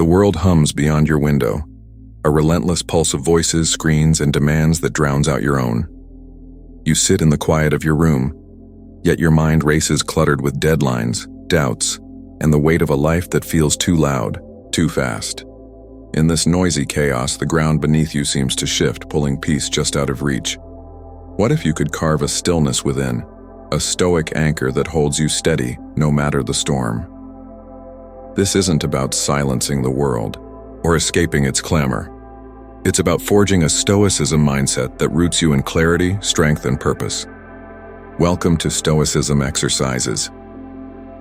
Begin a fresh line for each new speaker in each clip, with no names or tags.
The world hums beyond your window, a relentless pulse of voices, screens, and demands that drowns out your own. You sit in the quiet of your room, yet your mind races cluttered with deadlines, doubts, and the weight of a life that feels too loud, too fast. In this noisy chaos, the ground beneath you seems to shift, pulling peace just out of reach. What if you could carve a stillness within, a stoic anchor that holds you steady no matter the storm? This isn't about silencing the world or escaping its clamor. It's about forging a Stoicism mindset that roots you in clarity, strength, and purpose. Welcome to Stoicism Exercises.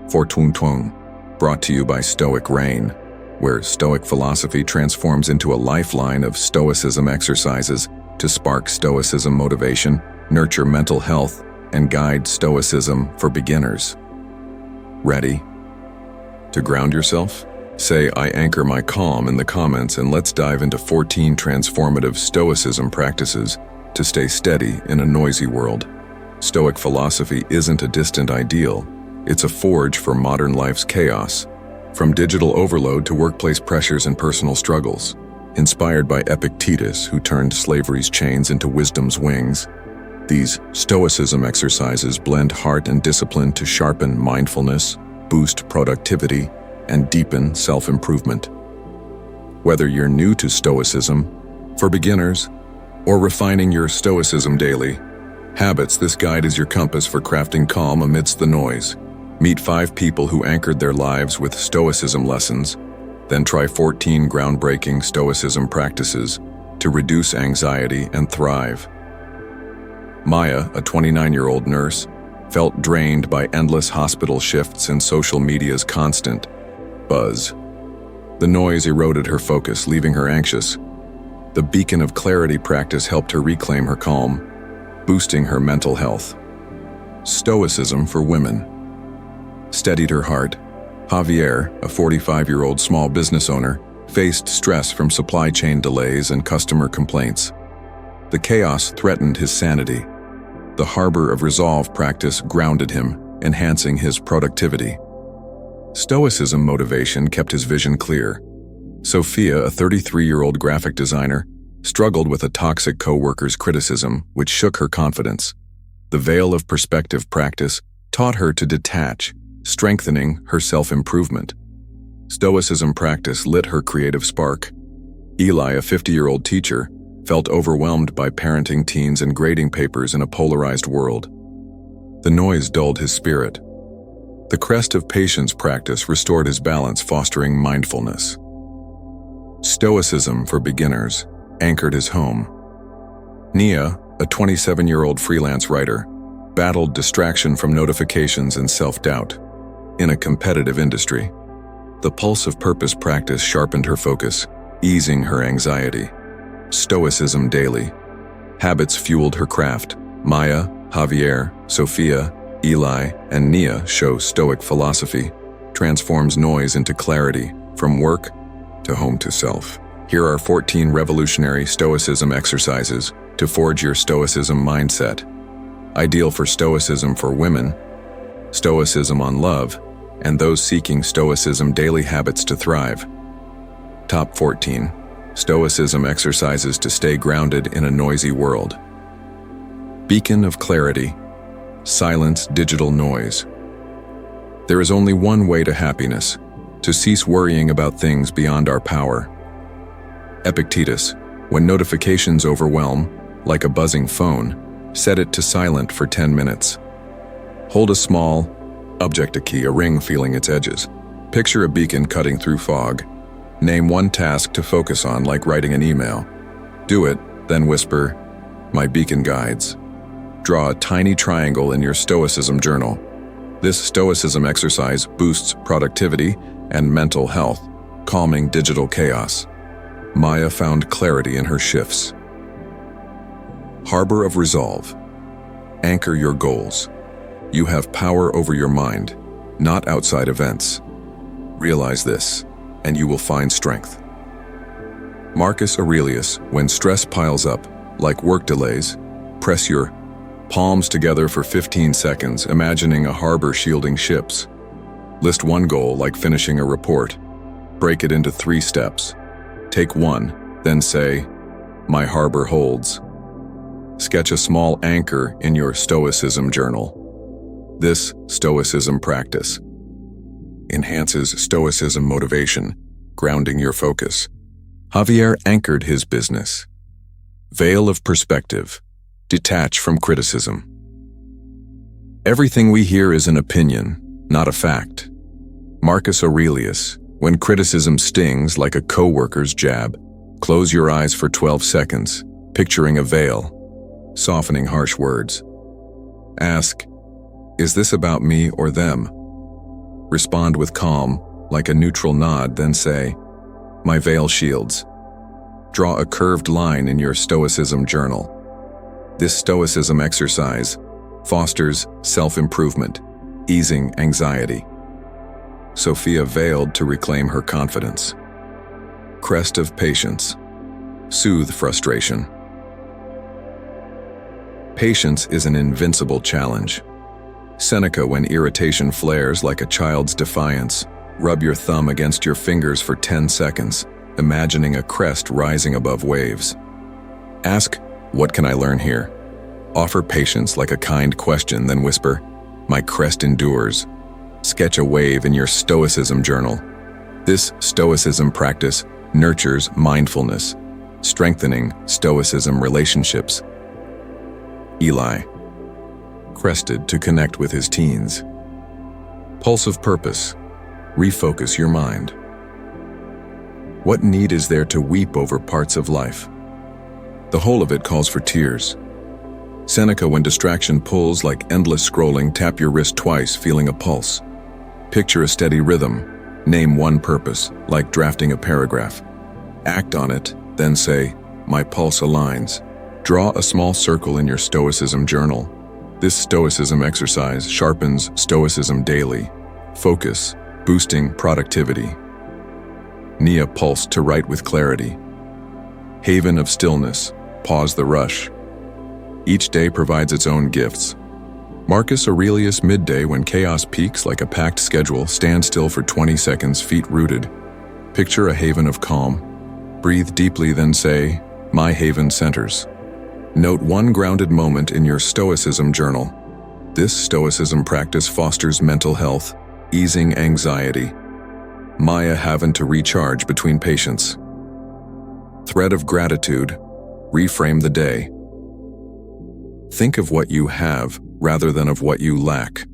For Tung, brought to you by Stoic Rain, where Stoic philosophy transforms into a lifeline of Stoicism exercises to spark Stoicism motivation, nurture mental health, and guide Stoicism for beginners. Ready? To ground yourself? Say, "I anchor my calm" in the comments, and let's dive into 14 transformative Stoicism practices to stay steady in a noisy world. Stoic philosophy isn't a distant ideal. It's a forge for modern life's chaos, from digital overload to workplace pressures and personal struggles. Inspired by Epictetus, who turned slavery's chains into wisdom's wings, these Stoicism exercises blend heart and discipline to sharpen mindfulness, boost productivity, and deepen self-improvement. Whether you're new to Stoicism, for beginners, or refining your Stoicism daily habits, this guide is your compass for crafting calm amidst the noise. Meet 5 people who anchored their lives with Stoicism lessons, then try 14 groundbreaking Stoicism practices to reduce anxiety and thrive. Maya, a 29-year-old nurse, felt drained by endless hospital shifts and social media's constant buzz. The noise eroded her focus, leaving her anxious. The beacon of clarity practice helped her reclaim her calm, boosting her mental health. Stoicism for women steadied her heart. Javier, a 45-year-old small business owner, faced stress from supply chain delays and customer complaints. The chaos threatened his sanity. The Harbor of Resolve practice grounded him, enhancing his productivity. Stoicism motivation kept his vision clear. Sophia, a 33-year-old graphic designer, struggled with a toxic coworker's criticism, which shook her confidence. The Veil of Perspective practice taught her to detach, strengthening her self-improvement. Stoicism practice lit her creative spark. Eli, a 50-year-old teacher, felt overwhelmed by parenting teens and grading papers in a polarized world. The noise dulled his spirit. The Crest of Patience practice restored his balance, fostering mindfulness. Stoicism for beginners anchored his home. Nia, a 27-year-old freelance writer, battled distraction from notifications and self-doubt. In a competitive industry, the Pulse of Purpose practice sharpened her focus, easing her anxiety. Stoicism daily habits fueled her craft. Maya, Javier, Sophia, Eli, and Nia show Stoic philosophy transforms noise into clarity, from work to home to self. Here are 14 revolutionary Stoicism exercises to forge your Stoicism mindset. Ideal for Stoicism for women, Stoicism on love, and those seeking Stoicism daily habits to thrive. Top 14 Stoicism exercises to stay grounded in a noisy world. Beacon of clarity. Silence digital noise. There is only one way to happiness: to cease worrying about things beyond our power. Epictetus, when notifications overwhelm, like a buzzing phone, set it to silent for 10 minutes. Hold a small object, a key, a ring feeling its edges. Picture a beacon cutting through fog. Name one task to focus on, like writing an email. Do it, then whisper, "My beacon guides." Draw a tiny triangle in your Stoicism journal. This Stoicism exercise boosts productivity and mental health, calming digital chaos. Maya found clarity in her shifts. Harbor of Resolve. Anchor your goals. You have power over your mind, not outside events. Realize this, and you will find strength. Marcus Aurelius, when stress piles up, like work delays, press your palms together for 15 seconds, imagining a harbor shielding ships. List one goal, like finishing a report. Break it into 3 steps. Take 1, then say, "My harbor holds." Sketch a small anchor in your Stoicism journal. This Stoicism practice enhances Stoicism motivation, grounding your focus. Javier anchored his business. Veil of perspective. Detach from criticism. Everything we hear is an opinion, not a fact. Marcus Aurelius, when criticism stings like a coworker's jab, close your eyes for 12 seconds, picturing a veil, softening harsh words. Ask, is this about me or them? Respond with calm, like a neutral nod, then say, my veil shields. Draw a curved line in your Stoicism journal. This Stoicism exercise fosters self-improvement, easing anxiety. Sophia veiled to reclaim her confidence. Crest of patience. Soothe frustration. Patience is an invincible challenge. Seneca, when irritation flares like a child's defiance, rub your thumb against your fingers for 10 seconds, imagining a crest rising above waves. Ask, what can I learn here? Offer patience like a kind question, then whisper, my crest endures. Sketch a wave in your Stoicism journal. This Stoicism practice nurtures mindfulness, strengthening Stoicism relationships. Eli, crested to connect with his teens. Pulse of purpose. Refocus your mind. What need is there to weep over parts of life? The whole of it calls for tears. Seneca, when distraction pulls like endless scrolling, tap your wrist twice, feeling a pulse. Picture a steady rhythm. Name one purpose, like drafting a paragraph. Act on it, then say, my pulse aligns. Draw a small circle in your Stoicism journal. This Stoicism exercise sharpens Stoicism daily. Focus, boosting productivity. Nia pulsed to write with clarity. Haven of stillness, pause the rush. Each day provides its own gifts. Marcus Aurelius, midday, when chaos peaks like a packed schedule, stand still for 20 seconds, feet rooted. Picture a haven of calm. Breathe deeply, then say, my haven centers. Note one grounded moment in your Stoicism journal. This Stoicism practice fosters mental health, easing anxiety. Maya having to recharge between patients. Thread of gratitude. Reframe the day. Think of what you have rather than of what you lack.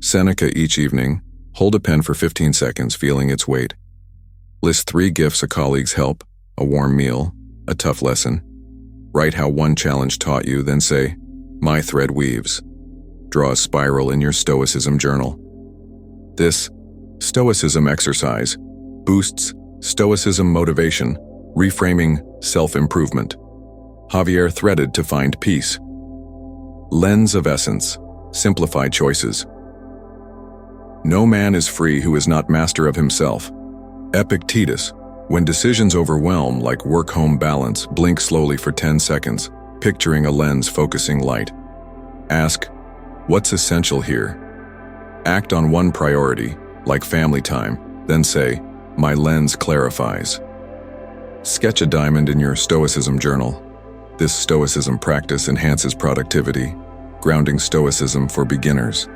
Seneca, each evening, hold a pen for 15 seconds, feeling its weight. List 3 gifts a colleague's help, a warm meal, a tough lesson. Write how one challenge taught you, then say, my thread weaves. Draw a spiral in your Stoicism journal. This Stoicism exercise boosts Stoicism motivation, reframing self-improvement. Javier threaded to find peace. Lens of essence, simplify choices. No man is free who is not master of himself. Epictetus, when decisions overwhelm like work-home balance, blink slowly for 10 seconds, picturing a lens focusing light. Ask, what's essential here? Act on one priority, like family time, then say, my lens clarifies. Sketch a diamond in your Stoicism journal. This Stoicism practice enhances productivity, grounding Stoicism for beginners.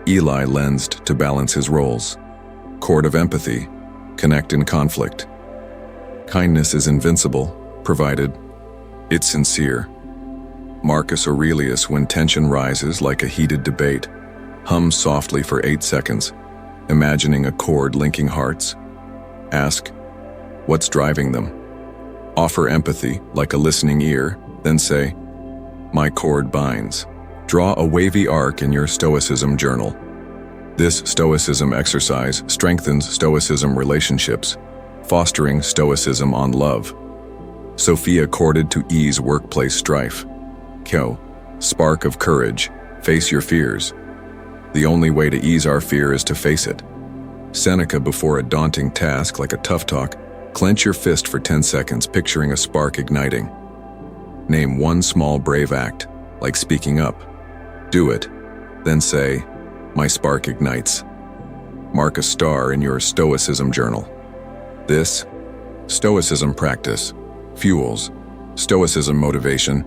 Eli lensed to balance his roles. Chord of empathy, connect in conflict. Kindness is invincible, provided it's sincere. Marcus Aurelius, when tension rises like a heated debate, hum softly for 8 seconds, imagining a chord linking hearts. Ask, what's driving them? Offer empathy like a listening ear, then say, my chord binds. Draw a wavy arc in your Stoicism journal. This Stoicism exercise strengthens Stoicism relationships, fostering Stoicism on love. Sophia courted to ease workplace strife. Kyo, spark of courage, face your fears. The only way to ease our fear is to face it. Seneca, before a daunting task like a tough talk, clench your fist for 10 seconds, picturing a spark igniting. Name one small brave act, like speaking up. Do it, then say, my spark ignites. Mark a star in your Stoicism journal. This Stoicism practice fuels Stoicism motivation,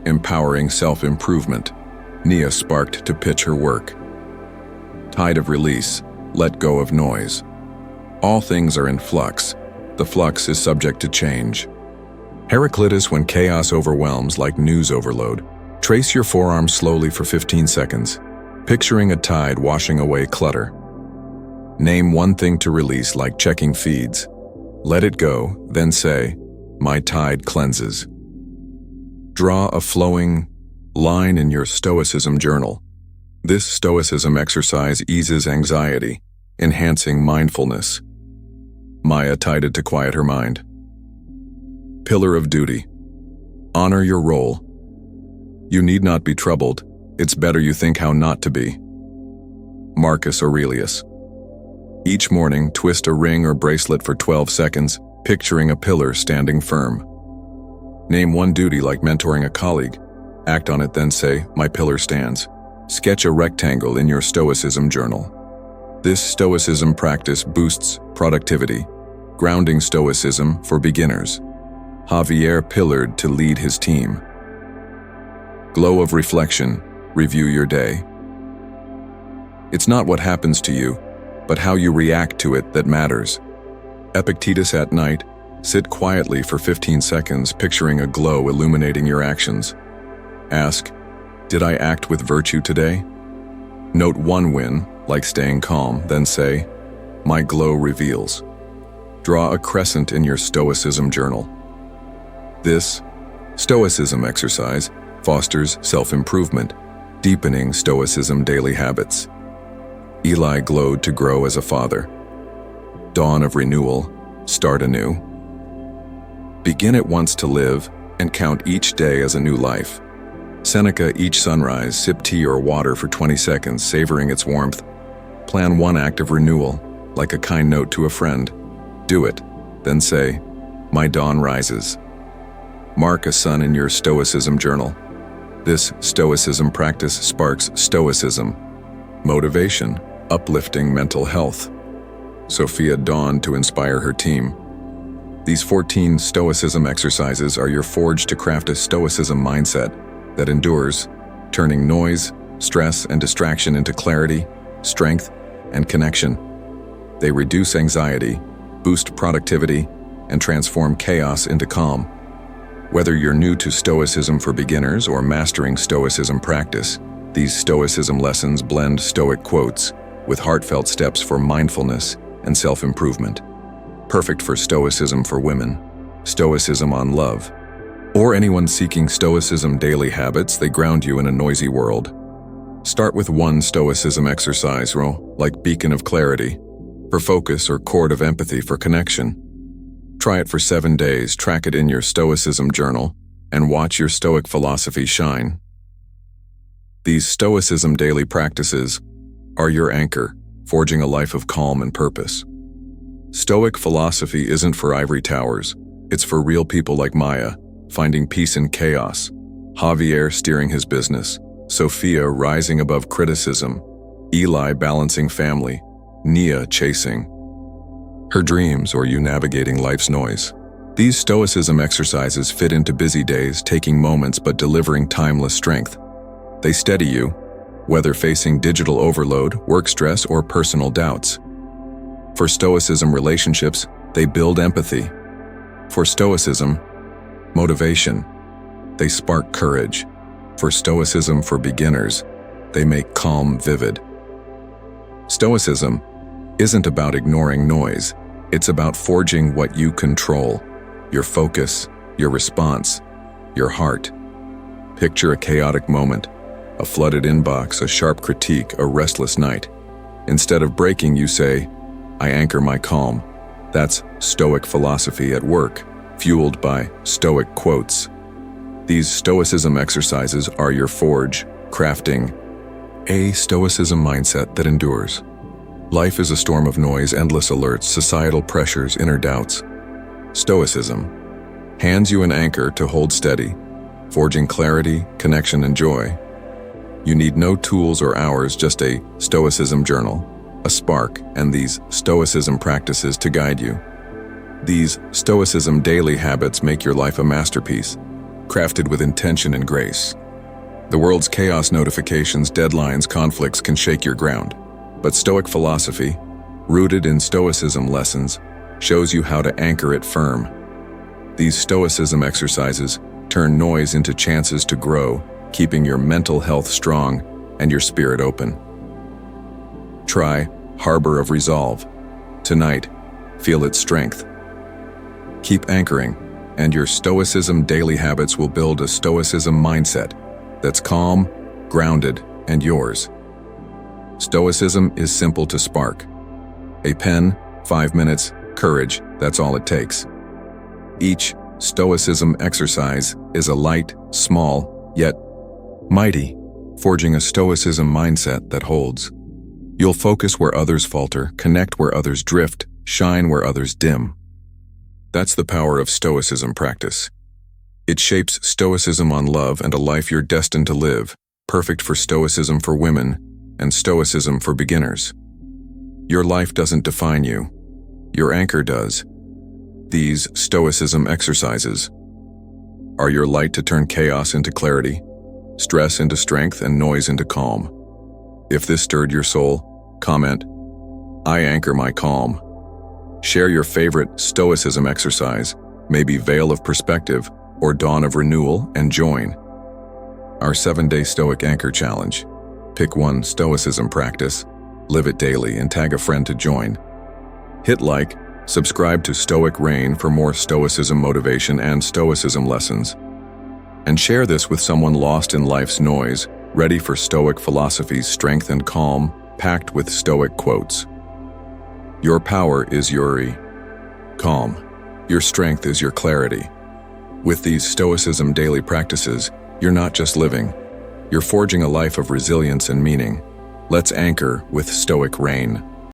empowering self-improvement. Nia sparked to pitch her work. Tide of release, let go of noise. All things are in flux. The flux is subject to change. Heraclitus, when chaos overwhelms like news overload, trace your forearm slowly for 15 seconds, picturing a tide washing away clutter. Name one thing to release, like checking feeds. Let it go, then say, "My tide cleanses." Draw a flowing line in your Stoicism journal. This Stoicism exercise eases anxiety, enhancing mindfulness. Maya tided to quiet her mind. Pillar of duty. Honor your role. You need not be troubled. It's better you think how not to be. Marcus Aurelius. Each morning, twist a ring or bracelet for 12 seconds, picturing a pillar standing firm. Name one duty, like mentoring a colleague. Act on it, then say, "My pillar stands." Sketch a rectangle in your Stoicism journal. This Stoicism practice boosts productivity, grounding Stoicism for beginners. Javier pillared to lead his team. Glow of reflection, review your day. It's not what happens to you, but how you react to it that matters. Epictetus, at night, sit quietly for 15 seconds, picturing a glow illuminating your actions. Ask, "Did I act with virtue today?" Note one win, like staying calm, then say, "My glow reveals." Draw a crescent in your Stoicism journal. This Stoicism exercise fosters self-improvement, deepening Stoicism daily habits. Eli glowed to grow as a father. Dawn of renewal, start anew. Begin at once to live and count each day as a new life. Seneca, each sunrise, sip tea or water for 20 seconds, savoring its warmth. Plan one act of renewal, like a kind note to a friend. Do it, then say, "My dawn rises." Mark a sun in your Stoicism journal. This Stoicism practice sparks Stoicism motivation, uplifting mental health. Sophia dawned to inspire her team. These 14 Stoicism exercises are your forge to craft a Stoicism mindset that endures, turning noise, stress, and distraction into clarity, strength, and connection. They reduce anxiety, boost productivity, and transform chaos into calm. Whether you're new to Stoicism for beginners or mastering Stoicism practice, these Stoicism lessons blend Stoic quotes with heartfelt steps for mindfulness and self-improvement. Perfect for Stoicism for women, Stoicism on love, or anyone seeking Stoicism daily habits. They ground you in a noisy world. Start with one Stoicism exercise, like beacon of clarity, for focus, or cord of empathy for connection. Try it for 7 days, track it in your Stoicism journal, and watch your Stoic philosophy shine. These Stoicism daily practices are your anchor, forging a life of calm and purpose. Stoic philosophy isn't for ivory towers. It's for real people like Maya, finding peace in chaos. Javier steering his business. Sophia rising above criticism. Eli balancing family. Nia chasing her dreams, or you navigating life's noise. These Stoicism exercises fit into busy days, taking moments but delivering timeless strength. They steady you, whether facing digital overload, work stress, or personal doubts. For Stoicism relationships, they build empathy. For Stoicism motivation, they spark courage. For Stoicism for beginners, they make calm vivid. Stoicism isn't about ignoring noise. It's about forging what you control: your focus, your response, your heart. Picture a chaotic moment, a flooded inbox, a sharp critique, a restless night. Instead of breaking, you say, "I anchor my calm." That's Stoic philosophy at work, fueled by Stoic quotes. These Stoicism exercises are your forge, crafting a Stoicism mindset that endures. Life is a storm of noise, endless alerts, societal pressures, inner doubts. Stoicism hands you an anchor to hold steady, forging clarity, connection, and joy. You need no tools or hours, just a Stoicism journal, a spark, and these Stoicism practices to guide you. These Stoicism daily habits make your life a masterpiece, crafted with intention and grace. The world's chaos, notifications, deadlines, conflicts can shake your ground. But Stoic philosophy, rooted in Stoicism lessons, shows you how to anchor it firm. These Stoicism exercises turn noise into chances to grow, keeping your mental health strong and your spirit open. Try Harbor of Resolve. Tonight, feel its strength. Keep anchoring, and your Stoicism daily habits will build a Stoicism mindset that's calm, grounded, and yours. Stoicism is simple to spark. A pen, 5 minutes, courage, that's all it takes. Each Stoicism exercise is a light, small, yet mighty, forging a Stoicism mindset that holds. You'll focus where others falter, connect where others drift, shine where others dim. That's the power of Stoicism practice. It shapes Stoicism on love and a life you're destined to live, perfect for Stoicism for women and Stoicism for beginners. Your life doesn't define you. Your anchor does. These Stoicism exercises are your light to turn chaos into clarity, stress into strength, and noise into calm. If this stirred your soul, comment, "I anchor my calm." Share your favorite Stoicism exercise, maybe Veil of Perspective or Dawn of Renewal, and join our 7-day Stoic Anchor Challenge. Pick one Stoicism practice, live it daily, and tag a friend to join. Hit like, subscribe to Stoic Rain for more Stoicism motivation and Stoicism lessons. And share this with someone lost in life's noise, ready for Stoic philosophy's strength and calm, packed with Stoic quotes. Your power is your calm. Your strength is your clarity. With these Stoicism daily practices, you're not just living. You're forging a life of resilience and meaning. Let's anchor with Stoic Rain.